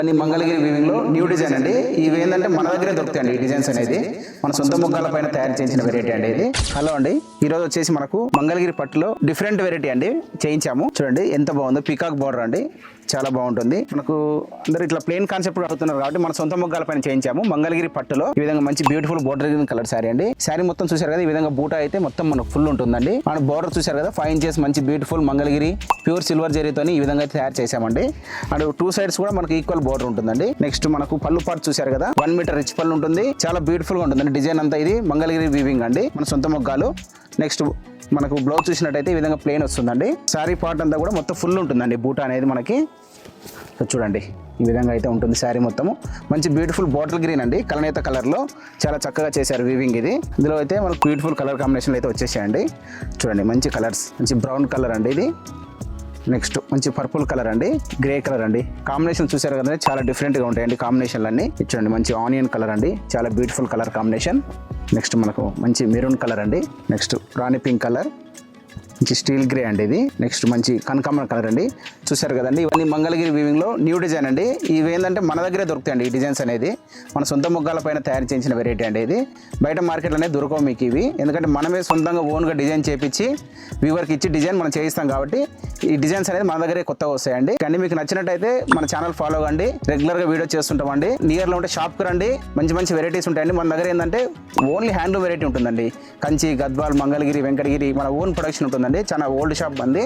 అని మంగళగిరి వీవింగ్ లో new design అండి. ఇవి ఏంటంటే మన దగ్గరే దొరుకుతాయండి. ఈ డిజైన్స్ అనేది మన సొంత ముగ్గాల పైన తయారు చేసిన వెరైటీ అండి ఇది. హలో అండి, ఈ రోజు వచ్చేసి మనకు మంగళగిరి పట్టులో డిఫరెంట్ వెరైటీ అండి చేయించాము. చూడండి ఎంత బాగుందో, పీకాక్ బోర్డర్ అండి, చాలా బాగుంటుంది. మనకు అందరు ఇట్లా ప్లేన్ కాన్సెప్ట్ అడుగుతున్నారు కాబట్టి మన సొంత ముగ్గాల పైన చేయించాము. మంగళగిరి పట్టులో ఈ విధంగా మంచి బ్యూటిఫుల్ బోర్డర్ కలర్ శారీ అండి. శారీ మొత్తం చూసారు కదా, ఈ విధంగా బూటా అయితే మొత్తం మనకు ఫుల్ ఉంటుందండి. మన బోర్డర్ చూసారు కదా, 5 ఇంచెస్ మంచి బ్యూటిఫుల్ మంగళగిరి ప్యూర్ సిల్వర్ జరీతోని ఈ విధంగా తయారు చేసామండి. అండ్ 2 సైడ్స్ కూడా మనకు ఈక్వల్ బోర్డర్ ఉంటుందండి. నెక్స్ట్ మనకు పళ్ళు పాటు చూసారు కదా, 1 మీటర్ రిచ్ పళ్ళు ఉంటుంది. చాలా బ్యూటిఫుల్ గా ఉంటుందండి డిజైన్ అంతా. ఇది మంగళగిరి వీవింగ్ అండి, మన సొంత ముగ్గాలు. నెక్స్ట్ మనకు బ్లౌజ్ చూసినట్టయితే ఈ విధంగా ప్లెయిన్ వస్తుందండి. శారీ పార్ట్ అంతా కూడా మొత్తం ఫుల్ ఉంటుందండి. బూటా అనేది మనకి చూడండి ఈ విధంగా అయితే ఉంటుంది. శారీ మొత్తము మంచి బ్యూటిఫుల్ బాటిల్ గ్రీన్ అండి, కలనేత కలర్లో చాలా చక్కగా చేశారు వీవింగ్ ఇది. ఇందులో అయితే మనకు బ్యూటిఫుల్ కలర్ కాంబినేషన్ అయితే వచ్చేసాయండి. చూడండి మంచి కలర్స్, మంచి బ్రౌన్ కలర్ అండి ఇది. నెక్స్ట్ మంచి పర్పుల్ కలర్ అండి, గ్రే కలర్ అండి. కాంబినేషన్ చూసారు కదా, చాలా డిఫరెంట్గా ఉంటాయండి కాంబినేషన్లు అన్నీ. చూడండి మంచి ఆనియన్ కలర్ అండి, చాలా బ్యూటిఫుల్ కలర్ కాంబినేషన్. నెక్స్ట్ మనకు మంచి మెరూన్ కలర్ అండి. నెక్స్ట్ రాణి పింక్ కలర్, మంచి స్టీల్ గ్రే అండి ఇది. నెక్స్ట్ మంచి కనకాంబరం కలర్ అండి. చూసారు కదండి, ఇవన్నీ మంగళగిరి వీవింగ్ లో న్యూ డిజైన్ అండి. ఇవి ఏంటంటే మన దగ్గరే దొరుకుతాయండి. ఈ డిజైన్స్ అనేది మన సొంత ముగ్గాల పైన తయారు చేసిన వెరైటీ అండి ఇది. బయట మార్కెట్లోనే దొరకవు మీకు ఇవి, ఎందుకంటే మనమే సొంతంగా ఓన్గా డిజైన్ చేపించి వీవర్కి ఇచ్చి డిజైన్ మనం చేయిస్తాం కాబట్టి ఈ డిజైన్స్ అనేది మన దగ్గరే కొత్తగా వస్తాయండి. కానీ మీకు నచ్చినట్టయితే మన ఛానల్ ఫాలో కండి, రెగ్యులర్గా వీడియో చేస్తుంటామండి. నియర్లో ఉంటే షాప్కి రండి, మంచి మంచి వెరైటీస్ ఉంటాయండి. మన దగ్గర ఏంటంటే ఓన్లీ హ్యాండ్లూమ్ వెరైటీ ఉంటుందండి. కంచి, గద్వాల్, మంగళగిరి, వెంకటగిరి మన ఓన్ ప్రొడక్షన్ ఉంటుందండి. చాలా ఓల్డ్ షాప్ అండి.